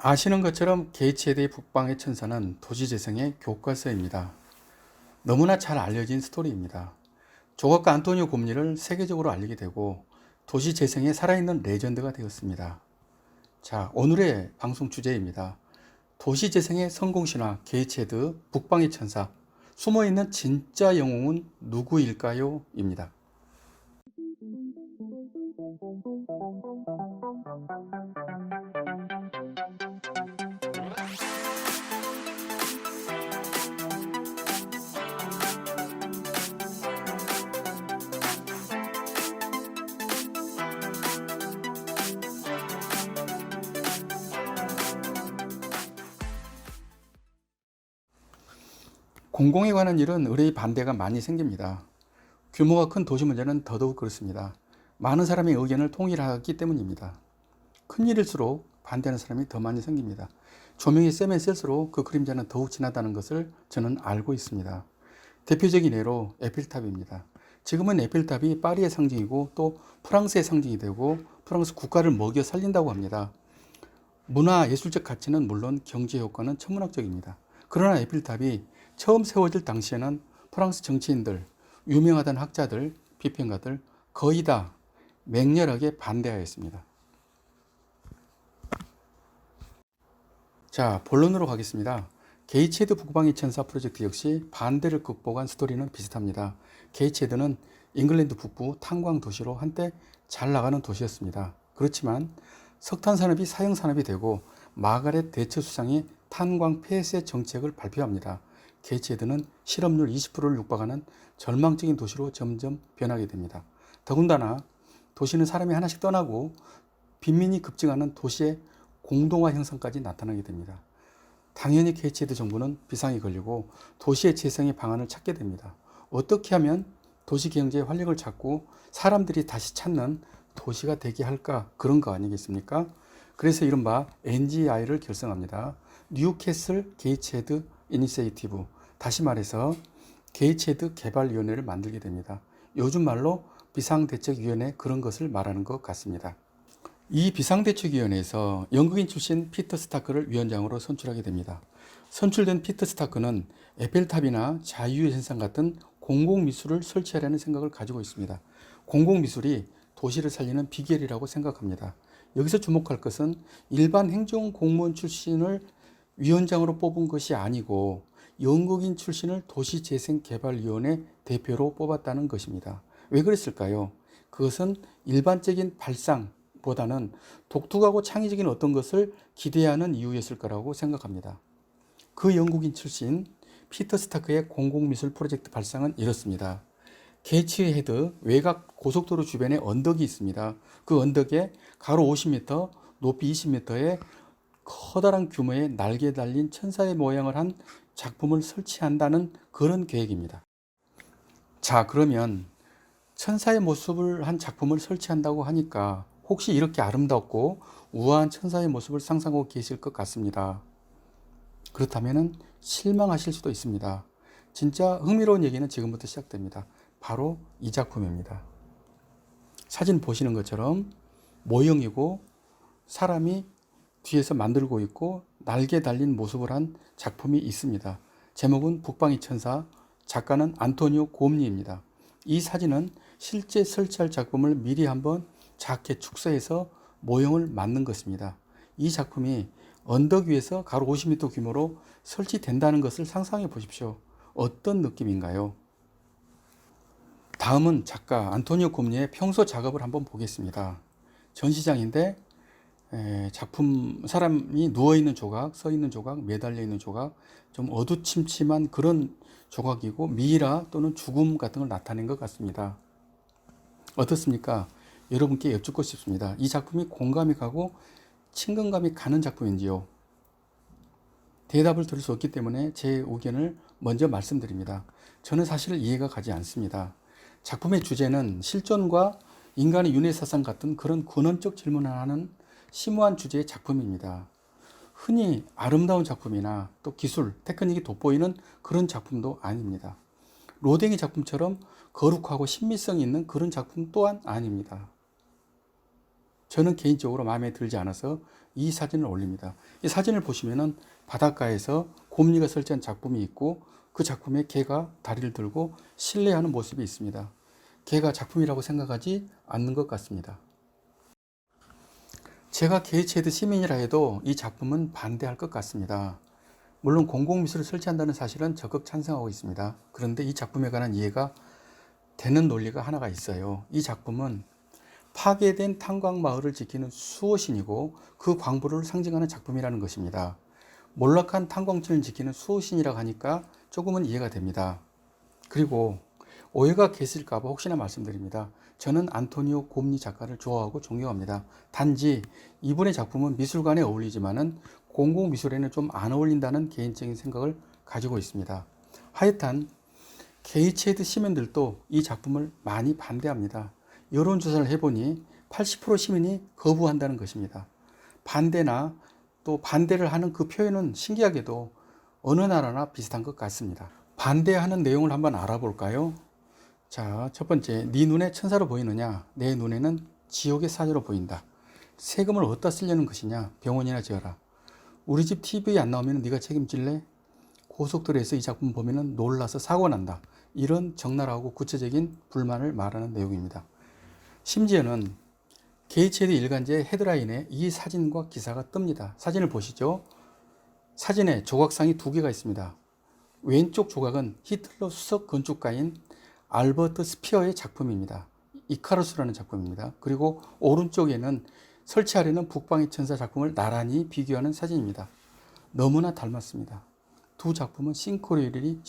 아시는 것처럼 게이츠헤드의 북방의 천사는 도시재생의 교과서입니다. 너무나 잘 알려진 스토리입니다. 조각가 안토니오 곰리를 세계적으로 알리게 되고 도시재생의 살아있는 레전드가 되었습니다. 자, 오늘의 방송 주제입니다. 도시재생의 성공신화 게이츠헤드 북방의 천사, 숨어있는 진짜 영웅은 누구일까요? 입니다. 공공에 관한 일은 의뢰의 반대가 많이 생깁니다. 규모가 큰 도시 문제는 더더욱 그렇습니다. 많은 사람의 의견을 통일하기 때문입니다. 큰 일일수록 반대하는 사람이 더 많이 생깁니다. 조명이 세면 셀수록 그 그림자는 더욱 진하다는 것을 저는 알고 있습니다. 대표적인 예로 에펠탑입니다. 지금은 에펠탑이 파리의 상징이고 또 프랑스의 상징이 되고 프랑스 국가를 먹여 살린다고 합니다. 문화 예술적 가치는 물론 경제 효과는 천문학적입니다. 그러나 에펠탑이 처음 세워질 당시에는 프랑스 정치인들, 유명하던 학자들, 비평가들 거의 다 맹렬하게 반대하였습니다. 자, 본론으로 가겠습니다. 게이츠헤드 북방의 천사 프로젝트 역시 반대를 극복한 스토리는 비슷합니다. 게이츠헤드는 잉글랜드 북부 탄광 도시로 한때 잘 나가는 도시였습니다. 그렇지만 석탄 산업이 사형 산업이 되고 마가렛 대처 수상이 탄광 폐쇄 정책을 발표합니다. 게이츠헤드는 실업률 20%를 육박하는 절망적인 도시로 점점 변하게 됩니다. 더군다나 도시는 사람이 하나씩 떠나고 빈민이 급증하는 도시의 공동화 현상까지 나타나게 됩니다. 당연히 게이츠헤드 정부는 비상이 걸리고 도시의 재생의 방안을 찾게 됩니다. 어떻게 하면 도시 경제의 활력을 찾고 사람들이 다시 찾는 도시가 되게 할까, 그런 거 아니겠습니까? 그래서 이른바 NGI를 결성합니다. 뉴캐슬 게이츠헤드 이니시에이티브, 다시 말해서 게이츠헤드 개발위원회를 만들게 됩니다. 요즘 말로 비상대책위원회, 그런 것을 말하는 것 같습니다. 이 비상대책위원회에서 영국인 출신 피터 스타크를 위원장으로 선출하게 됩니다. 선출된 피터 스타크는 에펠탑이나 자유의 현상 같은 공공미술을 설치하려는 생각을 가지고 있습니다. 공공미술이 도시를 살리는 비결이라고 생각합니다. 여기서 주목할 것은 일반 행정공무원 출신을 위원장으로 뽑은 것이 아니고 영국인 출신을 도시재생개발위원회 대표로 뽑았다는 것입니다. 왜 그랬을까요? 그것은 일반적인 발상보다는 독특하고 창의적인 어떤 것을 기대하는 이유였을 거라고 생각합니다. 그 영국인 출신 피터 스타크의 공공미술 프로젝트 발상은 이렇습니다. 게이츠헤드 외곽 고속도로 주변에 언덕이 있습니다. 그 언덕에 가로 50m, 높이 20m의 커다란 규모의 날개 달린 천사의 모양을 한 작품을 설치한다는 그런 계획입니다. 자, 그러면 천사의 모습을 한 작품을 설치한다고 하니까 혹시 이렇게 아름답고 우아한 천사의 모습을 상상하고 계실 것 같습니다. 그렇다면 실망하실 수도 있습니다. 진짜 흥미로운 얘기는 지금부터 시작됩니다. 바로 이 작품입니다. 사진 보시는 것처럼 모형이고 사람이 뒤에서 만들고 있고 날개 달린 모습을 한 작품이 있습니다. 제목은 북방의 천사, 작가는 안토니오 곰리입니다. 이 사진은 실제 설치할 작품을 미리 한번 작게 축소해서 모형을 만든 것입니다. 이 작품이 언덕 위에서 가로 50m 규모로 설치된다는 것을 상상해 보십시오. 어떤 느낌인가요? 다음은 작가 안토니오 곰리의 평소 작업을 한번 보겠습니다. 전시장인데 작품, 사람이 누워있는 조각, 서있는 조각, 매달려 있는 조각, 좀 어두침침한 그런 조각이고 미이라 또는 죽음 같은 걸 나타낸 것 같습니다. 어떻습니까? 여러분께 여쭙고 싶습니다. 이 작품이 공감이 가고 친근감이 가는 작품인지요? 대답을 들을 수 없기 때문에 제 의견을 먼저 말씀드립니다. 저는 사실 이해가 가지 않습니다. 작품의 주제는 실존과 인간의 윤회사상 같은 그런 근원적 질문을 하는 심오한 주제의 작품입니다. 흔히 아름다운 작품이나 또 기술, 테크닉이 돋보이는 그런 작품도 아닙니다. 로댕이 작품처럼 거룩하고 신비성이 있는 그런 작품 또한 아닙니다. 저는 개인적으로 마음에 들지 않아서 이 사진을 올립니다. 이 사진을 보시면은 바닷가에서 곰니가 설치한 작품이 있고 그 작품에 개가 다리를 들고 신뢰하는 모습이 있습니다. 개가 작품이라고 생각하지 않는 것 같습니다. 제가 게이츠헤드 시민이라 해도 이 작품은 반대할 것 같습니다. 물론 공공미술을 설치한다는 사실은 적극 찬성하고 있습니다. 그런데 이 작품에 관한 이해가 되는 논리가 하나가 있어요. 이 작품은 파괴된 탄광마을을 지키는 수호신이고 그 광부를 상징하는 작품이라는 것입니다. 몰락한 탄광촌을 지키는 수호신이라고 하니까 조금은 이해가 됩니다. 그리고 오해가 계실까봐 혹시나 말씀드립니다. 저는 안토니오 곰니 작가를 좋아하고 존경합니다. 단지 이분의 작품은 미술관에 어울리지만은 공공미술에는 좀 안 어울린다는 개인적인 생각을 가지고 있습니다. 하여튼 게이츠헤드 시민들도 이 작품을 많이 반대합니다. 여론조사를 해보니 80% 시민이 거부한다는 것입니다. 반대나 또 반대를 하는 그 표현은 신기하게도 어느 나라나 비슷한 것 같습니다. 반대하는 내용을 한번 알아볼까요? 자, 첫 번째, 네 눈에 천사로 보이느냐? 내 눈에는 지옥의 사자로 보인다. 세금을 어디다 쓰려는 것이냐? 병원이나 지어라. 우리 집 TV 안 나오면 네가 책임질래? 고속도로에서 이 작품 보면 놀라서 사고 난다. 이런 적나라하고 구체적인 불만을 말하는 내용입니다. 심지어는 게이츠헤드 일간지의 헤드라인에 이 사진과 기사가 뜹니다. 사진을 보시죠. 사진에 조각상이 두 개가 있습니다. 왼쪽 조각은 히틀러 수석 건축가인 알버트 스피어의 작품입니다. 이카루스라는 작품입니다. 그리고 오른쪽에는 설치하려는 북방의 천사 작품을 나란히 비교하는 사진입니다. 너무나 닮았습니다. 두 작품은 싱크로율이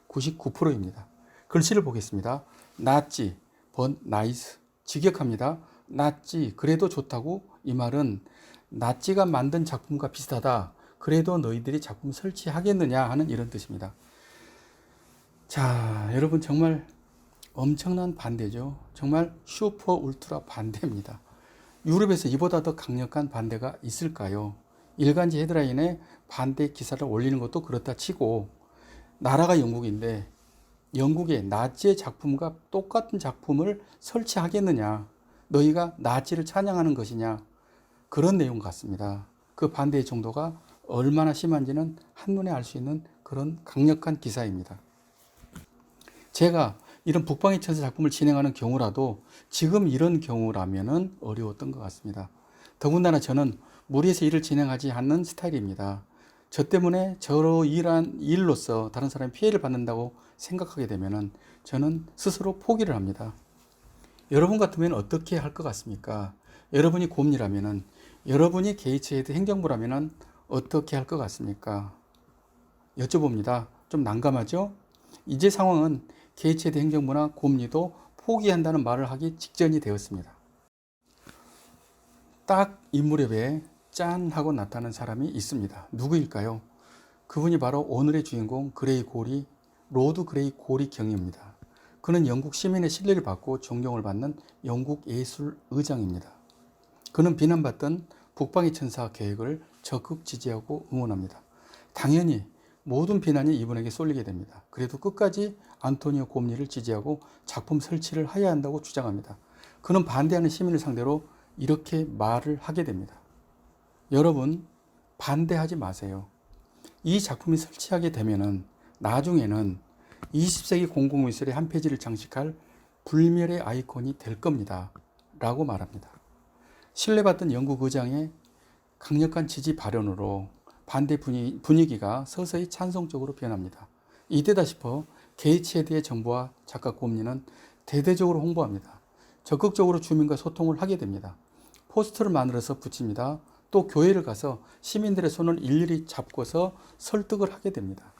99%입니다. 글씨를 보겠습니다. 낫지, 번 나이스, 직역합니다. 낫지, 그래도 좋다고? 이 말은 낫지가 만든 작품과 비슷하다. 그래도 너희들이 작품 설치하겠느냐 하는 이런 뜻입니다. 자, 여러분 정말 엄청난 반대죠. 정말 슈퍼 울트라 반대입니다. 유럽에서 이보다 더 강력한 반대가 있을까요? 일간지 헤드라인에 반대 기사를 올리는 것도 그렇다 치고 나라가 영국인데 영국의 나치의 작품과 똑같은 작품을 설치하겠느냐? 너희가 나치를 찬양하는 것이냐? 그런 내용 같습니다. 그 반대의 정도가 얼마나 심한지는 한눈에 알 수 있는 그런 강력한 기사입니다. 제가 이런 북방의 천사 작품을 진행하는 경우라도 지금 이런 경우라면은 어려웠던 것 같습니다. 더군다나 저는 무리해서 일을 진행하지 않는 스타일입니다. 저 때문에 저로 일한 일로서 다른 사람이 피해를 받는다고 생각하게 되면은 저는 스스로 포기를 합니다. 여러분 같으면 어떻게 할 것 같습니까? 여러분이 곰이라면은, 여러분이 게이츠헤드 행정부라면은 어떻게 할 것 같습니까? 여쭤봅니다. 좀 난감하죠? 이제 상황은 게이츠헤드 행정부나 곰리도 포기한다는 말을 하기 직전이 되었습니다. 딱 이 무렵에 짠 하고 나타난 사람이 있습니다. 누구일까요? 그분이 바로 오늘의 주인공 그레이 고리, 로드 그레이 고리 경입니다. 그는 영국 시민의 신뢰를 받고 존경을 받는 영국 예술의장입니다. 그는 비난받던 북방의 천사 계획을 적극 지지하고 응원합니다. 당연히 모든 비난이 이분에게 쏠리게 됩니다. 그래도 끝까지 안토니오 곰리를 지지하고 작품 설치를 해야 한다고 주장합니다. 그는 반대하는 시민을 상대로 이렇게 말을 하게 됩니다. 여러분, 반대하지 마세요. 이 작품이 설치하게 되면은 나중에는 20세기 공공미술의 한 페이지를 장식할 불멸의 아이콘이 될 겁니다. 라고 말합니다. 신뢰받던 영국 의장의 강력한 지지 발언으로 반대 분위기가 서서히 찬성적으로 변합니다. 이때다 싶어 게이츠헤드의 정부와 작가 곰리는 대대적으로 홍보합니다. 적극적으로 주민과 소통을 하게 됩니다. 포스터를 만들어서 붙입니다. 또 교회를 가서 시민들의 손을 일일이 잡고서 설득을 하게 됩니다.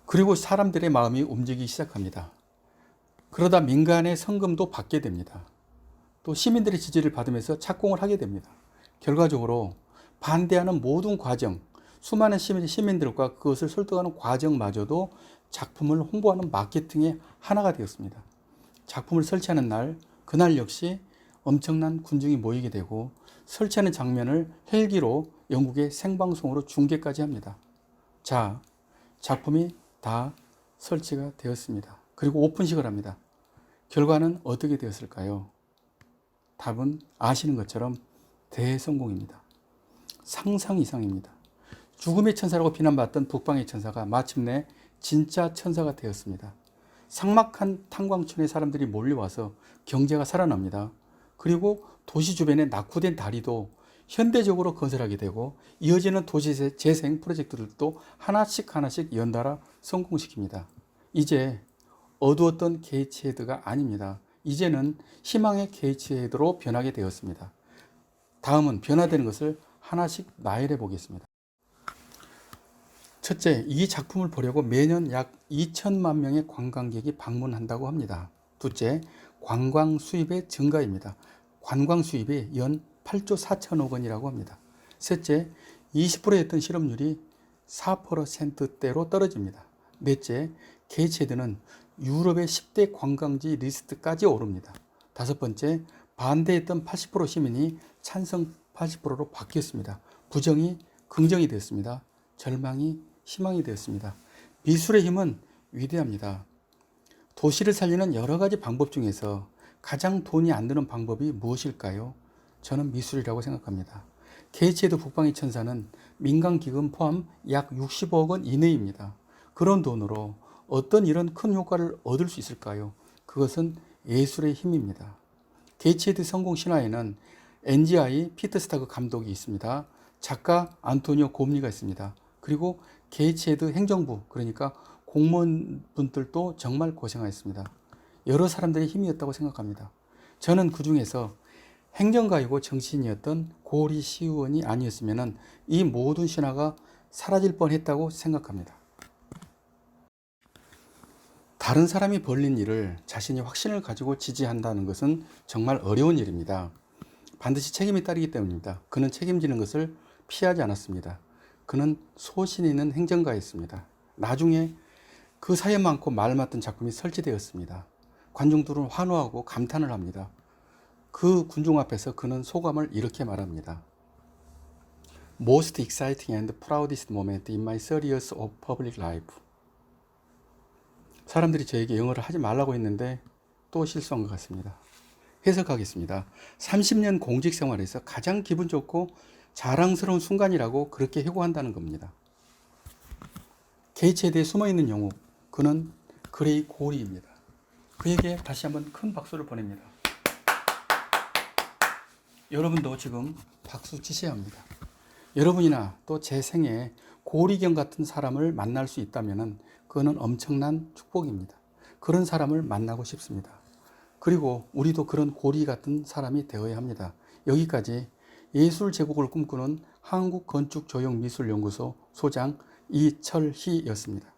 그리고 사람들의 마음이 움직이기 시작합니다. 그러다 민간의 성금도 받게 됩니다. 또 시민들의 지지를 받으면서 착공을 하게 됩니다. 결과적으로 반대하는 모든 과정, 수많은 시민들과 그것을 설득하는 과정마저도 작품을 홍보하는 마케팅의 하나가 되었습니다. 작품을 설치하는 날, 그날 역시 엄청난 군중이 모이게 되고 설치하는 장면을 헬기로 영국의 생방송으로 중계까지 합니다. 자, 작품이 다 설치가 되었습니다. 그리고 오픈식을 합니다. 결과는 어떻게 되었을까요? 답은 아시는 것처럼 대성공입니다. 상상 이상입니다. 죽음의 천사라고 비난받던 북방의 천사가 마침내 진짜 천사가 되었습니다. 삭막한 탄광촌에 사람들이 몰려와서 경제가 살아납니다. 그리고 도시 주변에 낙후된 다리도 현대적으로 건설하게 되고 이어지는 도시 재생 프로젝트들도 하나씩 연달아 성공시킵니다. 이제 어두웠던 게이츠헤드가 아닙니다. 이제는 희망의 게이츠헤드로 변하게 되었습니다. 다음은 변화되는 것을 하나씩 나열해 보겠습니다. 첫째, 이 작품을 보려고 매년 약 2천만 명의 관광객이 방문한다고 합니다. 둘째, 관광 수입의 증가입니다. 관광 수입이 연 8조 4천억 원이라고 합니다. 셋째, 20%였던 실업률이 4%대로 떨어집니다. 넷째, 게이츠헤드는 유럽의 10대 관광지 리스트까지 오릅니다. 다섯 번째, 반대했던 80% 시민이 찬성 80%로 바뀌었습니다. 부정이 긍정이 되었습니다. 절망이 희망이 되었습니다. 미술의 힘은 위대합니다. 도시를 살리는 여러 가지 방법 중에서 가장 돈이 안 드는 방법이 무엇일까요? 저는 미술이라고 생각합니다. 게이츠헤드 북방의 천사는 민간 기금 포함 약 65억 원 이내입니다. 그런 돈으로 어떤 이런 큰 효과를 얻을 수 있을까요? 그것은 예술의 힘입니다. 게이츠헤드 성공 신화에는 NGI 피터 스타그 감독이 있습니다. 작가 안토니오 곰리가 있습니다. 그리고 게이츠헤드 행정부, 그러니까 공무원분들도 정말 고생하였습니다. 여러 사람들의 힘이었다고 생각합니다. 저는 그 중에서 행정가이고 정치인이었던 고리 시의원이 아니었으면 이 모든 신화가 사라질 뻔했다고 생각합니다. 다른 사람이 벌린 일을 자신이 확신을 가지고 지지한다는 것은 정말 어려운 일입니다. 반드시 책임이 따르기 때문입니다. 그는 책임지는 것을 피하지 않았습니다. 그는 소신 있는 행정가였습니다. 나중에 그 사연 많고 말 많던 작품이 설치되었습니다. 관중들은 환호하고 감탄을 합니다. 그 군중 앞에서 그는 소감을 이렇게 말합니다. Most exciting and proudest moment in my 30 years of public life. 사람들이 저에게 영어를 하지 말라고 했는데 또 실수한 것 같습니다. 해석하겠습니다. 30년 공직 생활에서 가장 기분 좋고 자랑스러운 순간이라고 그렇게 회고한다는 겁니다. 게이츠헤드에 숨어있는 영웅, 그는 그레이 고리입니다. 그에게 다시 한번 큰 박수를 보냅니다. 여러분도 지금 박수 치셔야 합니다. 여러분이나 또 제 생에 고리경 같은 사람을 만날 수 있다면 그거는 엄청난 축복입니다. 그런 사람을 만나고 싶습니다. 그리고 우리도 그런 고리 같은 사람이 되어야 합니다. 여기까지 예술 제국을 꿈꾸는 한국건축조형미술연구소 소장 이철희였습니다.